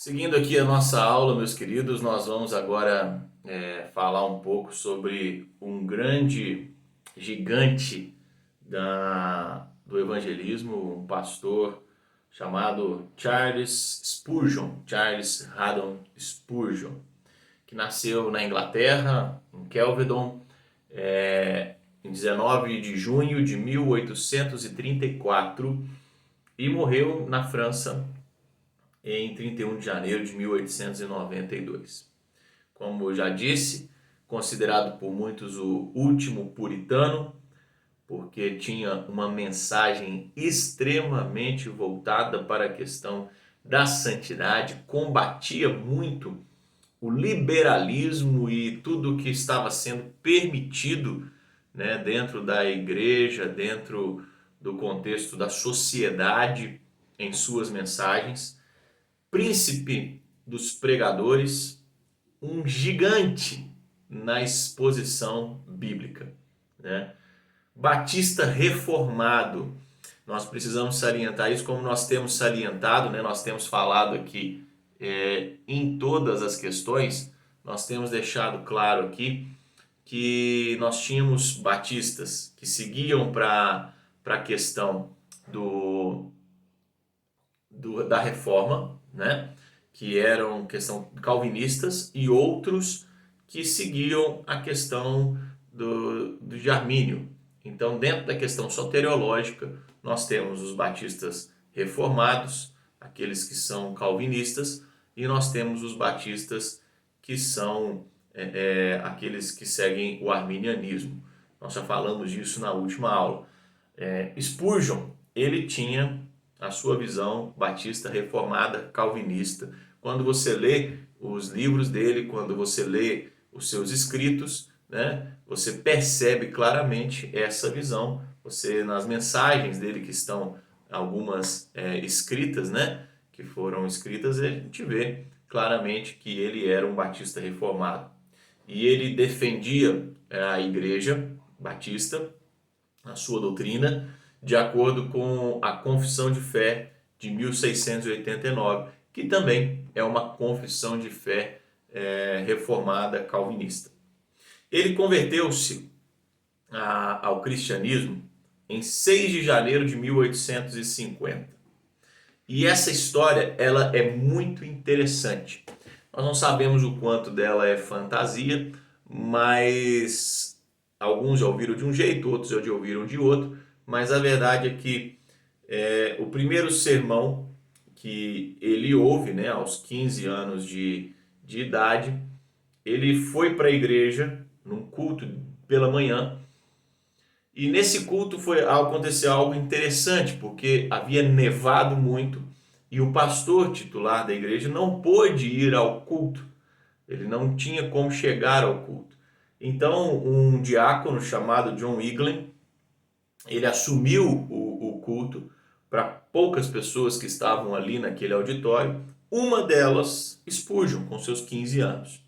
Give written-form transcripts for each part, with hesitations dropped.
Seguindo aqui a nossa aula, meus queridos, nós vamos agora falar um pouco sobre um grande gigante do evangelismo, um pastor chamado Charles Haddon Spurgeon, que nasceu na Inglaterra, em Kelvedon, em 19 de junho de 1834 e morreu na França em 31 de janeiro de 1892. Como eu já disse, considerado por muitos o último puritano, porque tinha uma mensagem extremamente voltada para a questão da santidade, combatia muito o liberalismo e tudo que estava sendo permitido, né, dentro da igreja, dentro do contexto da sociedade, em suas mensagens. Príncipe dos pregadores, um gigante na exposição bíblica, né? Batista reformado. Nós precisamos salientar isso, como nós temos salientado, né? Nós temos falado aqui em todas as questões, nós temos deixado claro aqui que nós tínhamos batistas que seguiam para a questão da reforma, né? Que eram questão calvinistas, e outros que seguiam a questão de Armínio. Então, dentro da questão soteriológica, nós temos os batistas reformados, aqueles que são calvinistas, e nós temos os batistas que são aqueles que seguem o arminianismo. Nós já falamos disso na última aula. Spurgeon, ele tinha a sua visão batista reformada calvinista. Quando você lê os livros dele, quando você lê os seus escritos, né, você percebe claramente essa visão. Você, nas mensagens dele, que estão algumas escritas, né, que foram escritas, a gente vê claramente que ele era um batista reformado. E ele defendia a igreja batista, a sua doutrina, de acordo com a Confissão de Fé de 1689, que também é uma confissão de fé reformada calvinista. Ele converteu-se ao cristianismo em 6 de janeiro de 1850. E essa história ela é muito interessante. Nós não sabemos o quanto dela é fantasia, mas alguns já ouviram de um jeito, outros já ouviram de outro, mas a verdade é que o primeiro sermão que ele ouve, né, aos 15 anos de idade, ele foi para a igreja num culto pela manhã, e nesse culto aconteceu algo interessante, porque havia nevado muito e o pastor titular da igreja não pôde ir ao culto. Ele não tinha como chegar ao culto. Então, um diácono chamado John Eaglen, ele assumiu o culto para poucas pessoas que estavam ali naquele auditório. Uma delas, Spurgeon, com seus 15 anos.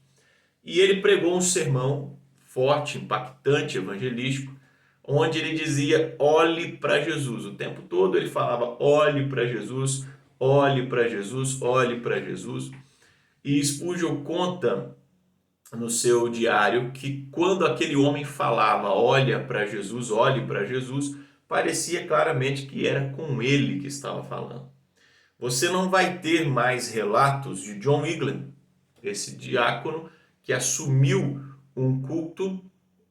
E ele pregou um sermão forte, impactante, evangelístico, onde ele dizia: olhe para Jesus. O tempo todo ele falava: olhe para Jesus, olhe para Jesus, olhe para Jesus. E Spurgeon conta no seu diário que quando aquele homem falava olha para Jesus, parecia claramente que era com ele que estava falando. Você não vai ter mais relatos de John Eaglen, esse diácono que assumiu um culto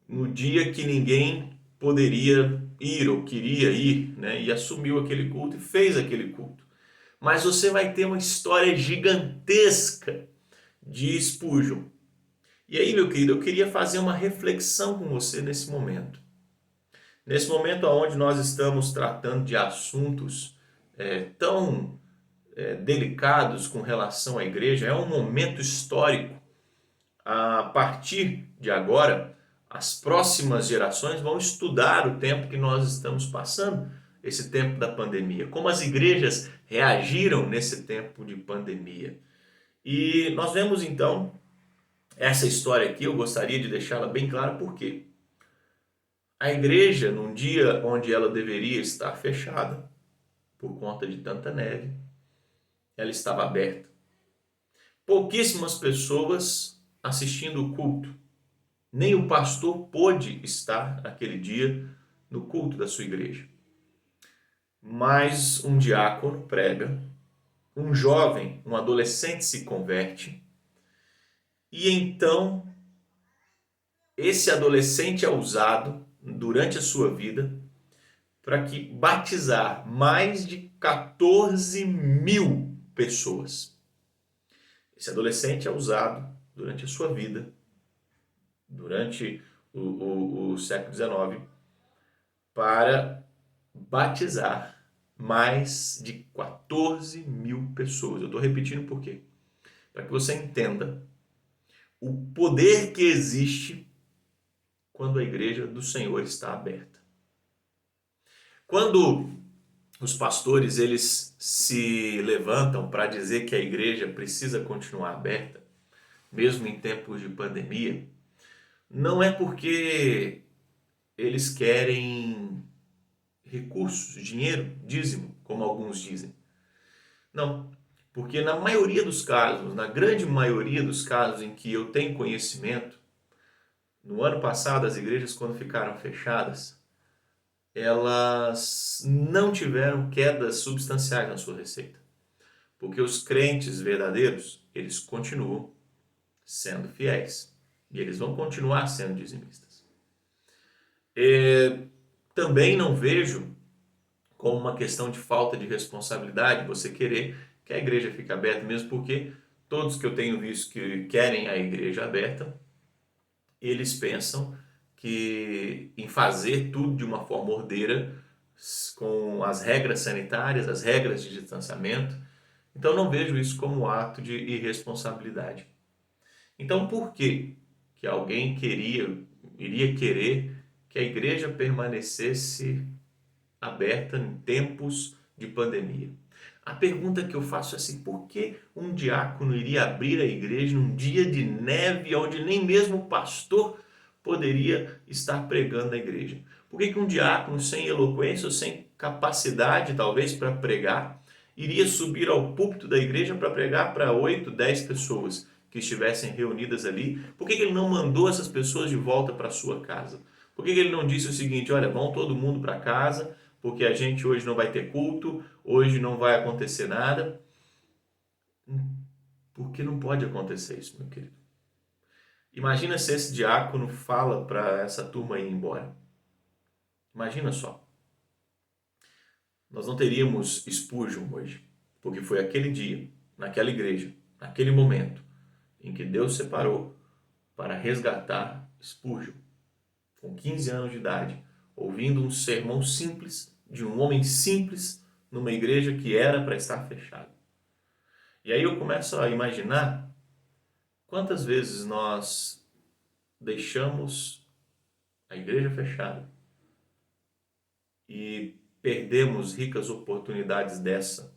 no dia que ninguém poderia ir ou queria ir, né? E assumiu aquele culto e fez aquele culto. Mas você vai ter uma história gigantesca de Spurgeon. E aí, meu querido, eu queria fazer uma reflexão com você nesse momento. Nesse momento onde nós estamos tratando de assuntos tão delicados com relação à igreja, é um momento histórico. A partir de agora, as próximas gerações vão estudar o tempo que nós estamos passando, esse tempo da pandemia, como as igrejas reagiram nesse tempo de pandemia. E nós vemos então essa história aqui, eu gostaria de deixá-la bem clara, porque a igreja, num dia onde ela deveria estar fechada, por conta de tanta neve, ela estava aberta. pouquíssimas pessoas assistindo o culto. Nem o pastor pôde estar aquele dia no culto da sua igreja. Mas um diácono prega, um jovem, um adolescente se converte, e então esse adolescente é usado durante a sua vida para que batizar mais de 14 mil pessoas. Esse adolescente é usado durante a sua vida, durante o século XIX, para batizar mais de 14 mil pessoas. Eu estou repetindo por quê? Para que você entenda o poder que existe quando a igreja do Senhor está aberta. Quando os pastores eles se levantam para dizer que a igreja precisa continuar aberta, mesmo em tempos de pandemia, não é porque eles querem recursos, dinheiro, dízimo, como alguns dizem. Não, porque na maioria dos casos, na grande maioria dos casos em que eu tenho conhecimento, no ano passado as igrejas quando ficaram fechadas, elas não tiveram quedas substanciais na sua receita. Porque os crentes verdadeiros, eles continuam sendo fiéis. E eles vão continuar sendo dizimistas. Também não vejo como uma questão de falta de responsabilidade você querer que a igreja fique aberta, mesmo porque todos que eu tenho visto que querem a igreja aberta, eles pensam que em fazer tudo de uma forma ordeira, com as regras sanitárias, as regras de distanciamento. Então não vejo isso como um ato de irresponsabilidade. Então por que alguém iria querer que a igreja permanecesse aberta em tempos de pandemia? A pergunta que eu faço é assim, por que um diácono iria abrir a igreja num dia de neve onde nem mesmo o pastor poderia estar pregando a igreja? Por que um diácono sem eloquência ou sem capacidade talvez para pregar iria subir ao púlpito da igreja para pregar para 8, 10 pessoas que estivessem reunidas ali? Por que ele não mandou essas pessoas de volta para sua casa? Por que ele não disse o seguinte, olha, vão todo mundo para casa, porque a gente hoje não vai ter culto, hoje não vai acontecer nada? Porque não pode acontecer isso, meu querido. Imagina se esse diácono fala para essa turma ir embora. Imagina só. Nós não teríamos Spurgeon hoje, porque foi aquele dia, naquela igreja, naquele momento, em que Deus separou para resgatar Spurgeon, com 15 anos de idade, ouvindo um sermão simples de um homem simples numa igreja que era para estar fechada. E aí eu começo a imaginar quantas vezes nós deixamos a igreja fechada e perdemos ricas oportunidades dessa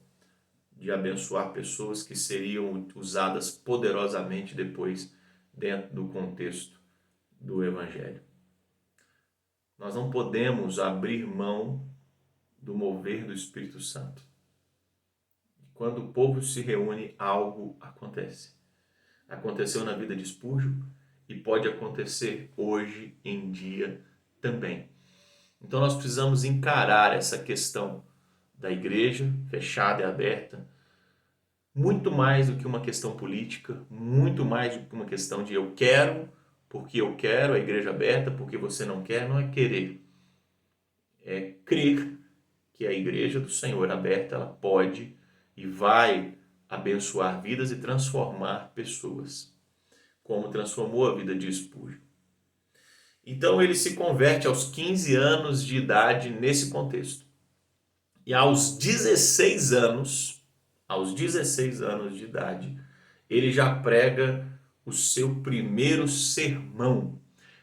de abençoar pessoas que seriam usadas poderosamente depois dentro do contexto do Evangelho. Nós não podemos abrir mão do mover do Espírito Santo. Quando o povo se reúne, algo acontece. Aconteceu na vida de Spurgeon e pode acontecer hoje em dia também. Então nós precisamos encarar essa questão da igreja fechada e aberta muito mais do que uma questão política, muito mais do que uma questão de eu quero, porque eu quero a igreja aberta, porque você não quer, não é querer. É crer que a igreja do Senhor aberta, ela pode e vai abençoar vidas e transformar pessoas, como transformou a vida de Spurgeon. Então ele se converte aos 15 anos de idade nesse contexto. E aos 16 anos de idade, ele já prega o seu primeiro sermão.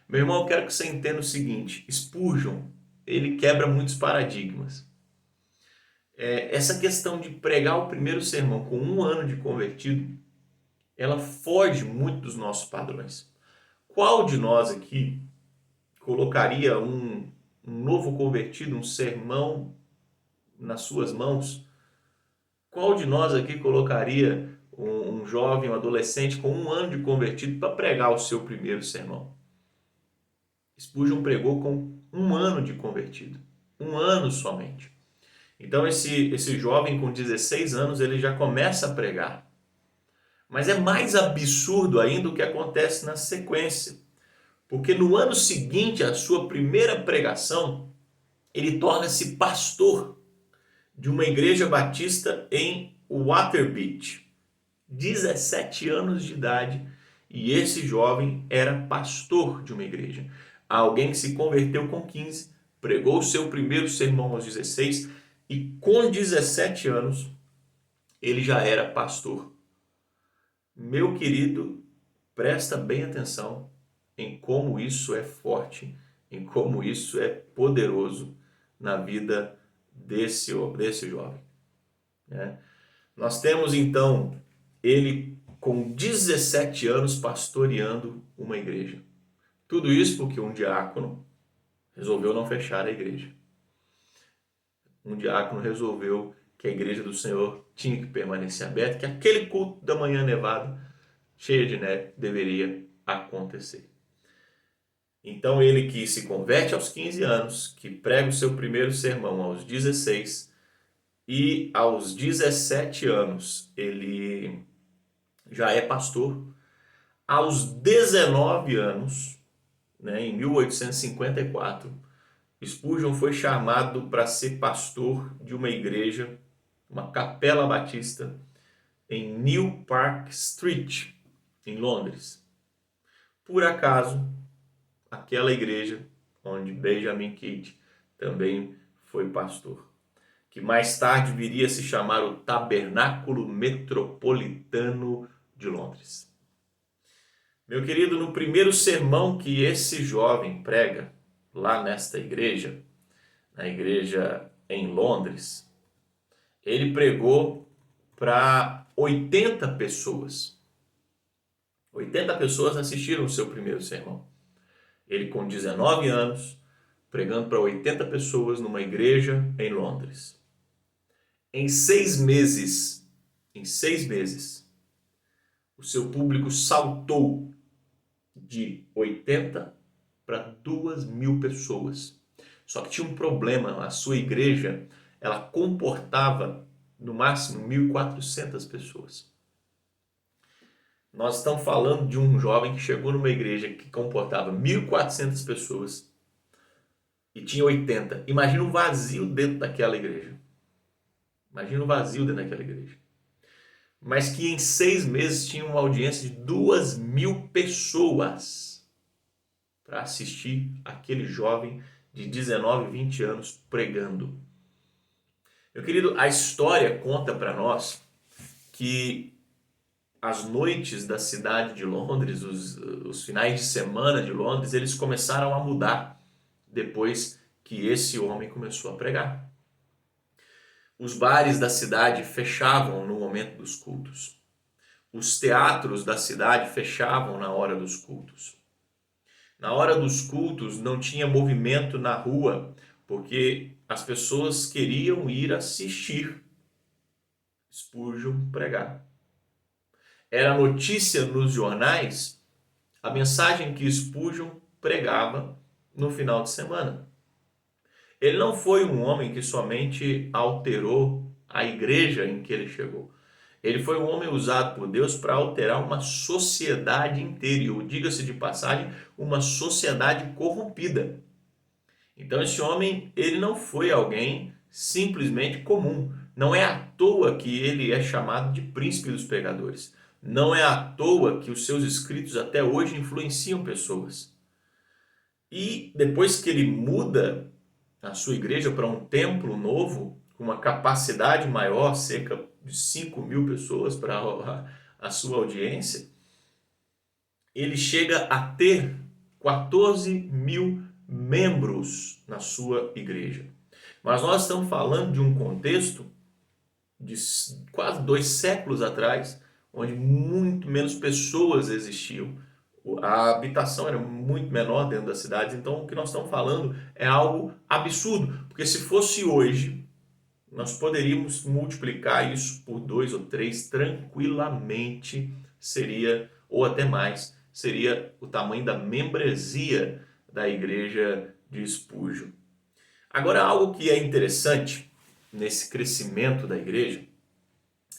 Meu irmão, eu quero que você entenda o seguinte, Spurgeon, ele quebra muitos paradigmas. Essa questão de pregar o primeiro sermão com 1 ano de convertido, ela foge muito dos nossos padrões. Qual de nós aqui colocaria um novo convertido, um sermão nas suas mãos? Qual de nós aqui colocaria um jovem, um adolescente com 1 ano de convertido para pregar o seu primeiro sermão. Spurgeon pregou com 1 ano de convertido. 1 ano somente. Então esse jovem com 16 anos, ele já começa a pregar. Mas é mais absurdo ainda o que acontece na sequência. Porque no ano seguinte, a sua primeira pregação, ele torna-se pastor de uma igreja batista em Waterbeach. 17 anos de idade, e esse jovem era pastor de uma igreja. Alguém que se converteu com 15, pregou o seu primeiro sermão aos 16 e com 17 anos ele já era pastor. Meu querido, presta bem atenção em como isso é forte, em como isso é poderoso na vida desse jovem. Né? Nós temos então ele com 17 anos pastoreando uma igreja. Tudo isso porque um diácono resolveu não fechar a igreja. Um diácono resolveu que a igreja do Senhor tinha que permanecer aberta, que aquele culto da manhã nevada, cheia de neve, deveria acontecer. Então ele que se converte aos 15 anos, que prega o seu primeiro sermão aos 16 e aos 17 anos ele já é pastor. Aos 19 anos, né, em 1854, Spurgeon foi chamado para ser pastor de uma igreja, uma capela batista, em New Park Street, em Londres. Por acaso, aquela igreja onde Benjamin Kidd também foi pastor, que mais tarde viria a se chamar o Tabernáculo Metropolitano de Londres. Meu querido, no primeiro sermão que esse jovem prega lá nesta igreja, na igreja em Londres, ele pregou para 80 pessoas. 80 pessoas assistiram o seu primeiro sermão. Ele com 19 anos, pregando para 80 pessoas numa igreja em Londres. Em 6 meses, o seu público saltou de 80 para 2.000 pessoas. Só que tinha um problema, a sua igreja, ela comportava no máximo 1.400 pessoas. Nós estamos falando de um jovem que chegou numa igreja que comportava 1.400 pessoas e tinha 80. Imagina um vazio dentro daquela igreja. Mas que em 6 meses tinha uma audiência de 2.000 pessoas para assistir aquele jovem de 19, 20 anos pregando. Meu querido, a história conta para nós que as noites da cidade de Londres, os finais de semana de Londres, eles começaram a mudar depois que esse homem começou a pregar. Os bares da cidade fechavam no momento dos cultos. Os teatros da cidade fechavam na hora dos cultos. Na hora dos cultos não tinha movimento na rua, porque as pessoas queriam ir assistir Spurgeon pregar. Era notícia nos jornais a mensagem que Spurgeon pregava no final de semana. Ele não foi um homem que somente alterou a igreja em que ele chegou. Ele foi um homem usado por Deus para alterar uma sociedade inteira, ou diga-se de passagem, uma sociedade corrompida. Então esse homem, ele não foi alguém simplesmente comum. Não é à toa que ele é chamado de príncipe dos pregadores. Não é à toa que os seus escritos até hoje influenciam pessoas. E depois que ele muda a sua igreja para um templo novo, com uma capacidade maior, cerca de 5.000 pessoas para a sua audiência, ele chega a ter 14.000 membros na sua igreja. Mas nós estamos falando de um contexto de quase 2 séculos atrás, onde muito menos pessoas existiam. A habitação era muito menor dentro das cidades, então o que nós estamos falando é algo absurdo, porque se fosse hoje, nós poderíamos multiplicar isso por 2 ou 3 tranquilamente, seria, ou até mais, seria o tamanho da membresia da igreja de Spurgeon. Agora, algo que é interessante nesse crescimento da igreja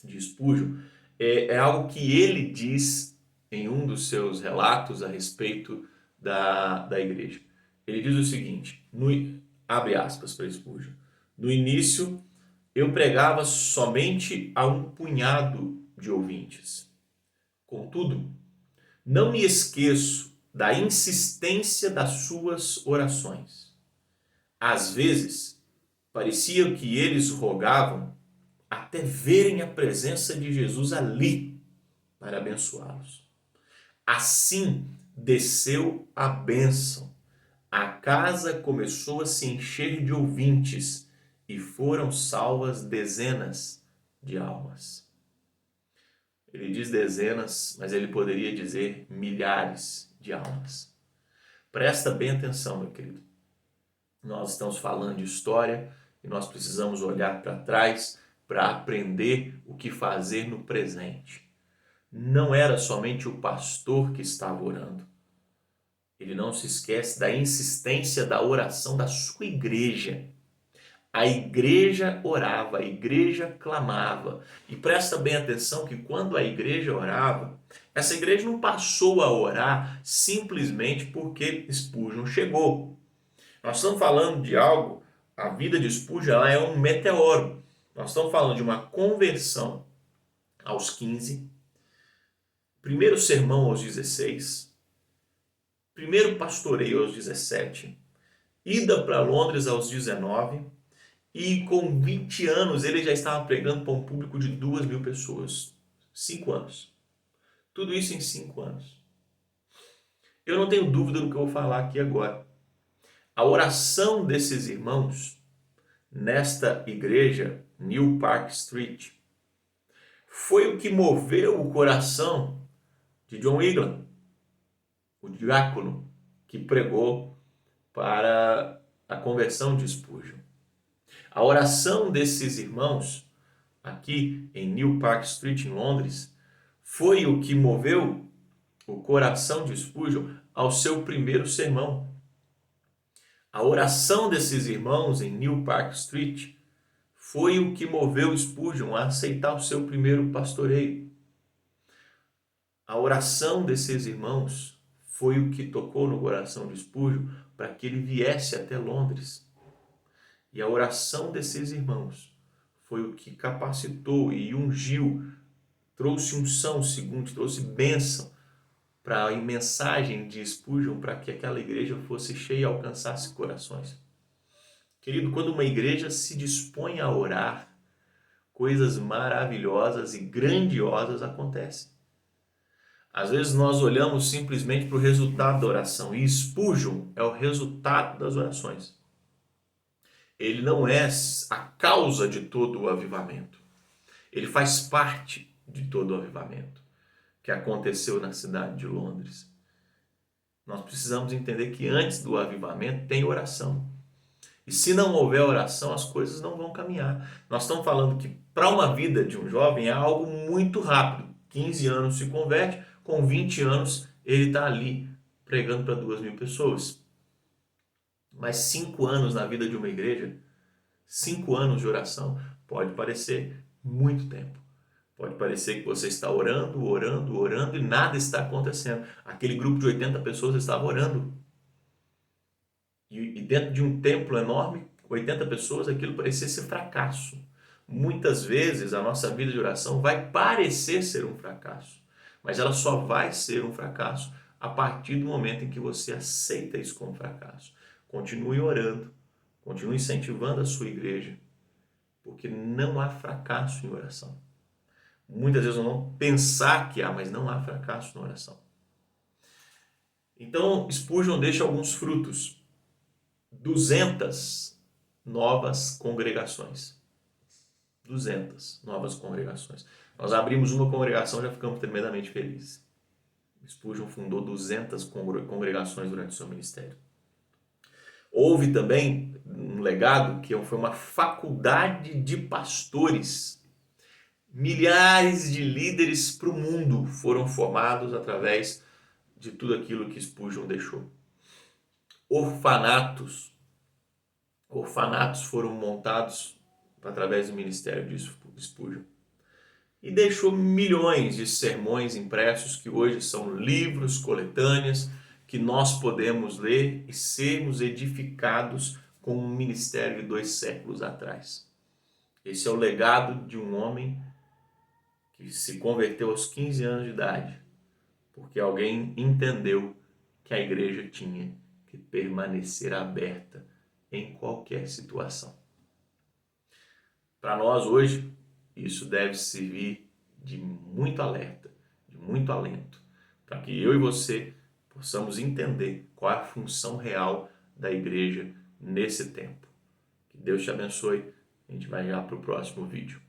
de Spurgeon é algo que ele diz em um dos seus relatos a respeito da igreja. Ele diz o seguinte, abre aspas para Spurgeon, no início eu pregava somente a um punhado de ouvintes. Contudo, não me esqueço da insistência das suas orações. Às vezes, parecia que eles rogavam até verem a presença de Jesus ali para abençoá-los. Assim desceu a bênção. A casa começou a se encher de ouvintes e foram salvas dezenas de almas. Ele diz dezenas, mas ele poderia dizer milhares de almas. Presta bem atenção, meu querido. Nós estamos falando de história e nós precisamos olhar para trás para aprender o que fazer no presente. Não era somente o pastor que estava orando. Ele não se esquece da insistência da oração da sua igreja. A igreja orava, a igreja clamava. E presta bem atenção que quando a igreja orava, essa igreja não passou a orar simplesmente porque Spurgeon chegou. Nós estamos falando de algo, a vida de Spurgeon ela é um meteoro. Nós estamos falando de uma conversão aos 15, primeiro sermão aos 16, primeiro pastoreio aos 17, ida para Londres aos 19, e com 20 anos ele já estava pregando para um público de 2.000 pessoas. 5 anos. Tudo isso em 5 anos. Eu não tenho dúvida do que eu vou falar aqui agora. A oração desses irmãos nesta igreja, New Park Street, foi o que moveu o coração de John Wiglam, o diácono que pregou para a conversão de Spurgeon. A oração desses irmãos aqui em New Park Street, em Londres, foi o que moveu o coração de Spurgeon ao seu primeiro sermão. A oração desses irmãos em New Park Street foi o que moveu Spurgeon a aceitar o seu primeiro pastoreio. A oração desses irmãos foi o que tocou no coração de Spurgeon para que ele viesse até Londres. E a oração desses irmãos foi o que capacitou e ungiu, trouxe unção, segundo, trouxe bênção para a mensagem de Spurgeon, para que aquela igreja fosse cheia e alcançasse corações. Querido, quando uma igreja se dispõe a orar, coisas maravilhosas e grandiosas acontecem. Às vezes nós olhamos simplesmente para o resultado da oração, e Spurgeon é o resultado das orações. Ele não é a causa de todo o avivamento. Ele faz parte de todo o avivamento que aconteceu na cidade de Londres. Nós precisamos entender que antes do avivamento tem oração. E se não houver oração, as coisas não vão caminhar. Nós estamos falando que para uma vida de um jovem é algo muito rápido. 15 anos se converte, com 20 anos ele está ali pregando para 2.000 pessoas. Mas 5 anos na vida de uma igreja, 5 anos de oração, pode parecer muito tempo. Pode parecer que você está orando, orando, orando e nada está acontecendo. Aquele grupo de 80 pessoas estava orando. E dentro de um templo enorme, 80 pessoas, aquilo parecia ser fracasso. Muitas vezes a nossa vida de oração vai parecer ser um fracasso, mas ela só vai ser um fracasso a partir do momento em que você aceita isso como fracasso. Continue orando, continue incentivando a sua igreja, porque não há fracasso em oração. Muitas vezes nós vamos pensar que há, mas não há fracasso na oração. Então, Spurgeon deixa alguns frutos. 200 novas congregações. 200 novas congregações. Nós abrimos uma congregação e já ficamos tremendamente felizes. Spurgeon fundou 200 congregações durante o seu ministério. Houve também um legado que foi uma faculdade de pastores. Milhares de líderes para o mundo foram formados através de tudo aquilo que Spurgeon deixou. Orfanatos foram montados através do ministério de Spurgeon. E deixou milhões de sermões impressos que hoje são livros, coletâneas, que nós podemos ler e sermos edificados com um ministério de 2 séculos atrás. Esse é o legado de um homem que se converteu aos 15 anos de idade, porque alguém entendeu que a igreja tinha que permanecer aberta em qualquer situação. Para nós hoje, isso deve servir de muito alerta, de muito alento, para que eu e você possamos entender qual é a função real da igreja nesse tempo. Que Deus te abençoe. A gente vai já para o próximo vídeo.